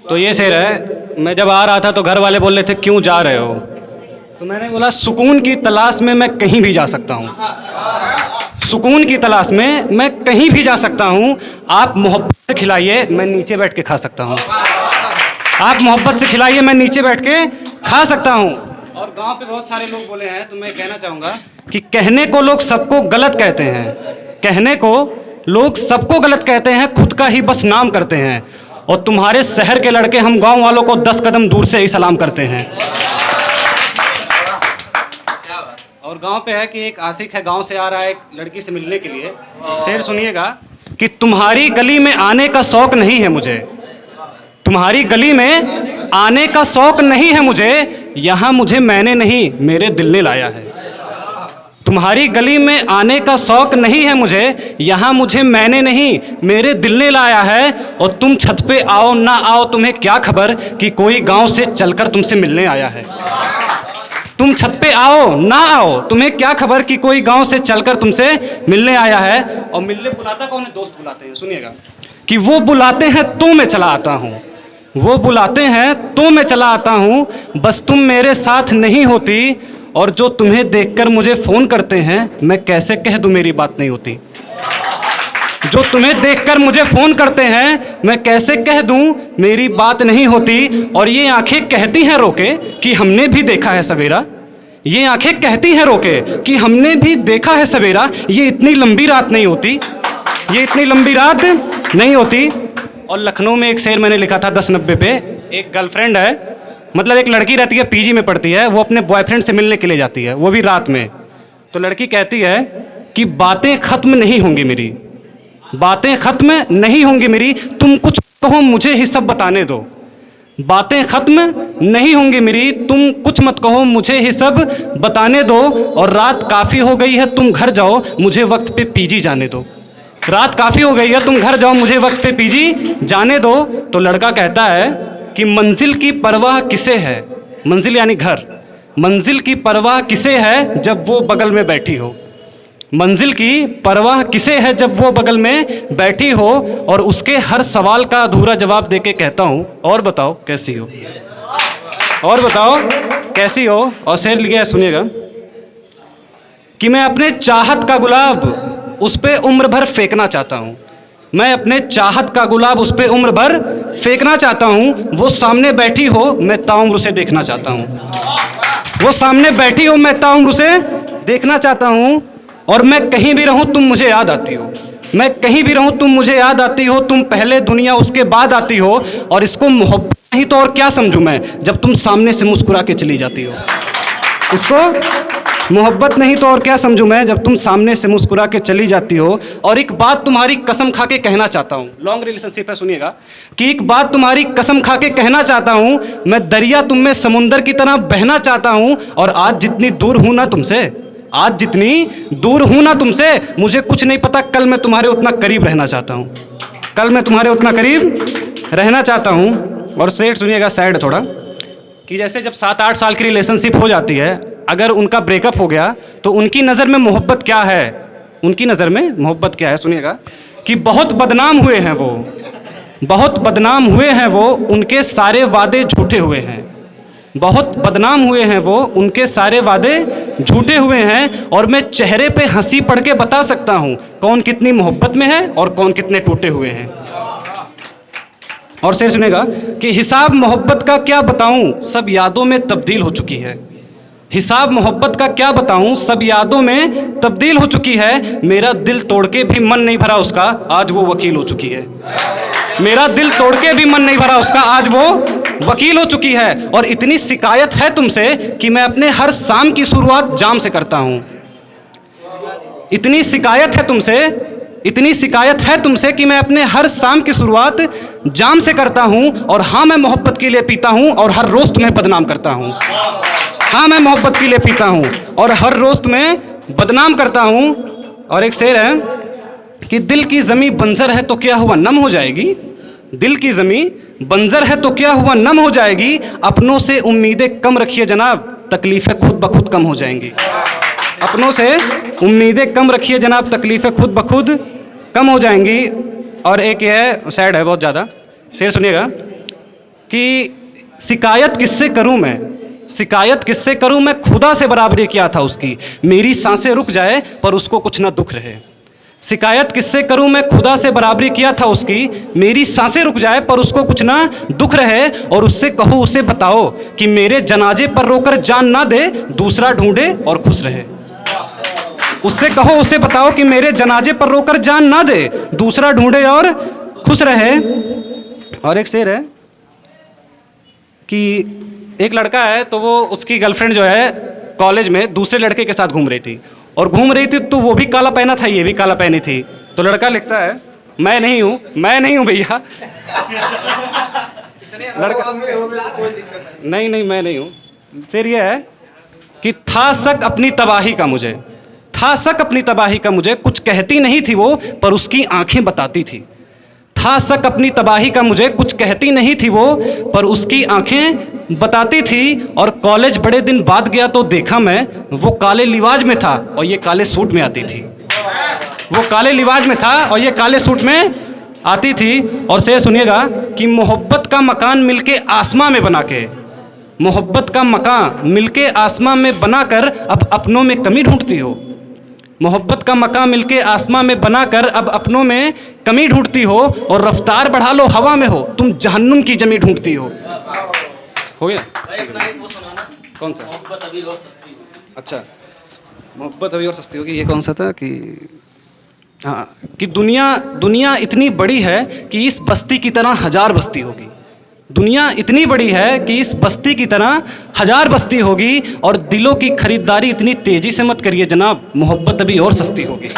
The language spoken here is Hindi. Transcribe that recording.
तो ये शेर है, मैं जब आ रहा था तो घर वाले बोल रहे थे क्यों जा रहे हो, तो मैंने बोला सुकून की तलाश में मैं कहीं भी जा सकता हूँ। सुकून की तलाश में मैं कहीं भी जा सकता हूँ। आप मोहब्बत से खिलाइए, मैं नीचे बैठ के खा सकता हूँ। आप मोहब्बत से खिलाइए, मैं नीचे बैठ के खा सकता हूँ। और गांव पे बहुत सारे लोग बोले हैं, तो मैं कहना चाहूँगा कि कहने को लोग सबको गलत कहते हैं, कहने को लोग सबको गलत कहते हैं, खुद का ही बस नाम करते हैं। और तुम्हारे शहर के लड़के हम गांव वालों को 10 कदम दूर से ही सलाम करते हैं। और गांव पे है कि एक आशिक है, गांव से आ रहा है एक लड़की से मिलने के लिए। शेर सुनिएगा कि तुम्हारी गली में आने का शौक नहीं है मुझे, तुम्हारी गली में आने का शौक नहीं है मुझे, यहाँ मुझे मैंने नहीं मेरे दिल ने लाया है। तुम्हारी गली में आने का शौक नहीं है मुझे, यहाँ मुझे मैंने नहीं मेरे दिल ने लाया है। और तुम छत पे आओ ना आओ तुम्हें क्या खबर कि कोई गांव से चलकर तुमसे मिलने आया है। तुम छत पे आओ ना आओ तुम्हें क्या खबर कि कोई गांव से चलकर तुमसे मिलने आया है। और मिलने बुलाता कौन है? दोस्त बुलाते हैं। सुनिएगा कि वो बुलाते हैं तो मैं चला आता हूँ, वो बुलाते हैं तो मैं चला आता हूँ, बस तुम मेरे साथ नहीं होती। और जो तुम्हें देखकर मुझे फ़ोन करते हैं मैं कैसे कह दूँ मेरी बात नहीं होती। जो तुम्हें देखकर मुझे फ़ोन करते हैं मैं कैसे कह दूँ मेरी बात नहीं होती। और ये आंखें कहती हैं रोके कि हमने भी देखा है सवेरा, ये आंखें कहती हैं रोके कि हमने भी देखा है सवेरा। ये इतनी लंबी रात नहीं होती, ये इतनी लंबी रात नहीं होती। और लखनऊ में एक शेर मैंने लिखा था 1090 पे। एक गर्लफ्रेंड है, मतलब एक लड़की रहती है, पीजी में पढ़ती है, वो अपने बॉयफ्रेंड से मिलने के लिए जाती है, वो भी रात में। तो लड़की कहती है कि बातें ख़त्म नहीं होंगी मेरी, बातें ख़त्म नहीं होंगी मेरी, तुम कुछ कहो मुझे ही सब बताने दो। बातें ख़त्म नहीं होंगी मेरी, तुम कुछ मत कहो मुझे ही सब बताने दो। और रात काफ़ी हो गई है तुम घर जाओ मुझे वक्त पे पीजी जाने दो। रात काफ़ी हो गई है तुम घर जाओ मुझे वक्त पे पीजी जाने दो। तो लड़का कहता है कि मंजिल की परवाह किसे है, मंजिल यानी घर, मंजिल की परवाह किसे है जब वो बगल में बैठी हो। मंजिल की परवाह किसे है जब वो बगल में बैठी हो। और उसके हर सवाल का अधूरा जवाब देके कहता हूँ और बताओ कैसी हो, और बताओ कैसी हो। और शेर लिखा है, सुनिएगा कि मैं अपने चाहत का गुलाब उस पे उम्र भर फेंकना चाहता हूँ, मैं अपने चाहत का गुलाब उस पे उम्र भर फेंकना चाहता हूँ। वो सामने बैठी हो मैं ताउम्र उसे देखना चाहता हूँ, वो सामने बैठी हो मैं ताउम्र उसे देखना चाहता हूँ। और मैं कहीं भी रहूं तुम मुझे याद आती हो, मैं कहीं भी रहूं तुम मुझे याद आती हो, तुम पहले दुनिया उसके बाद आती हो। और इसको मोहब्बत नहीं तो और क्या समझूं मैं जब तुम सामने से मुस्कुरा के चली जाती हो। इसको मोहब्बत नहीं तो और क्या समझूं मैं जब तुम सामने से मुस्कुरा के चली जाती हो। और एक बात तुम्हारी कसम खा के कहना चाहता हूँ, लॉन्ग रिलेशनशिप है सुनिएगा, कि एक बात तुम्हारी कसम खा के कहना चाहता हूँ, मैं दरिया तुम में समुंदर की तरह बहना चाहता हूँ। और आज जितनी दूर हूँ ना तुमसे, आज जितनी दूर हूं ना तुमसे, मुझे कुछ नहीं पता कल मैं तुम्हारे उतना करीब रहना चाहता हूं, कल मैं तुम्हारे उतना करीब रहना चाहता हूं। और शेर सुनिएगा, सैड थोड़ा, कि जैसे जब 7-8 साल की रिलेशनशिप हो जाती है, अगर उनका ब्रेकअप हो गया तो उनकी नज़र में मोहब्बत क्या है, उनकी नज़र में मोहब्बत क्या है। सुनिएगा कि बहुत बदनाम हुए हैं वो, बहुत बदनाम हुए हैं वो, उनके सारे वादे झूठे हुए हैं, बहुत बदनाम हुए हैं वो, उनके सारे वादे झूठे हुए हैं। और मैं चेहरे पे हंसी पढ़ के बता सकता हूँ कौन कितनी मोहब्बत में है और कौन कितने टूटे हुए हैं। और शेर सुनेगा कि हिसाब मोहब्बत का क्या बताऊँ सब यादों में तब्दील हो चुकी है, हिसाब मोहब्बत का क्या बताऊँ सब यादों में तब्दील हो चुकी है। मेरा दिल तोड़ के भी मन नहीं भरा उसका, आज वो वकील हो चुकी है। मेरा दिल तोड़ के भी मन नहीं भरा उसका, आज वो वकील हो चुकी है। और इतनी शिकायत है तुमसे कि मैं अपने हर शाम की शुरुआत जाम से करता हूँ। इतनी शिकायत है तुमसे, इतनी शिकायत है तुमसे कि मैं अपने हर शाम की शुरुआत जाम से करता हूँ। और हाँ मैं मोहब्बत के लिए पीता हूँ और हर रोज़ तुम्हें बदनाम करता हूँ। हाँ मैं मोहब्बत के लिए पीता हूँ और हर रोज़ तुम्हें बदनाम करता हूँ। और एक शेर है कि दिल की ज़मीं बंजर है तो क्या हुआ नम हो जाएगी, दिल की ज़मीं बंजर है तो क्या हुआ नम हो जाएगी। अपनों से उम्मीदें कम रखिए जनाब, तकलीफ़ें खुद ब खुद कम हो जाएंगी। अपनों से उम्मीदें कम रखिए जनाब, तकलीफ़ें खुद ब खुद कम हो जाएंगी। और एक ये है, सैड है बहुत ज़्यादा, शेर सुनिएगा कि शिकायत किससे करूं मैं, शिकायत किससे करूं मैं, खुदा से बराबरी किया था उसकी, मेरी सांसें रुक जाए पर उसको कुछ ना दुख रहे। शिकायत किससे करूं मैं, खुदा से बराबरी किया था उसकी, मेरी सांसें रुक जाए पर उसको कुछ ना दुख रहे। और उससे कहो, उसे बताओ कि मेरे जनाजे पर रोकर जान ना दे, दूसरा ढूंढे और खुश रहे। उससे कहो, उसे बताओ कि मेरे जनाजे पर रोकर जान ना दे, दूसरा ढूंढे और खुश रहे। और एक शेर है कि एक लड़का है, तो वो उसकी गर्लफ्रेंड जो है कॉलेज में दूसरे लड़के के साथ घूम रही थी, और घूम रही थी तो वो भी काला पहना था, ये भी काला पहनी थी। तो लड़का लिखता है, मैं नहीं हूँ भैया। लड़का, नहीं मैं नहीं हूँ। शेर ये है कि था शक अपनी तबाही का मुझे, था शक अपनी तबाही का मुझे, कुछ कहती नहीं थी वो पर उसकी आंखें बताती थी। था शक अपनी तबाही का मुझे, कुछ कहती नहीं थी वो पर उसकी आंखें बताती थी। और कॉलेज बड़े दिन बाद गया तो देखा मैं, वो काले लिबाज में था और ये काले सूट में आती थी। वो काले लिबाज में था और ये काले सूट में आती थी। और शेर सुनिएगा कि मोहब्बत का मकान मिलके आसमां में बना के, मोहब्बत का मकान मिलके आसमां में बनाकर अब अपनों में कमी ढूंढती हो। मोहब्बत का मकान मिलके आसमां में बनाकर अब अपनों में कमी ढूंढती हो। और रफ्तार बढ़ा लो हवा में हो, तुम जहन्नुम की जमी ढूंढती हो गया। वो सुनाना, कौन सा? मोहब्बत अभी और सस्ती होगी। अच्छा, मोहब्बत अभी और सस्ती होगी, ये कौन सा था? कि हाँ, कि दुनिया इतनी बड़ी है कि इस बस्ती की तरह हजार बस्ती होगी। दुनिया इतनी बड़ी है कि इस बस्ती की तरह हजार बस्ती होगी। और दिलों की खरीदारी इतनी तेजी से मत करिए जनाब, मोहब्बत अभी और सस्ती होगी।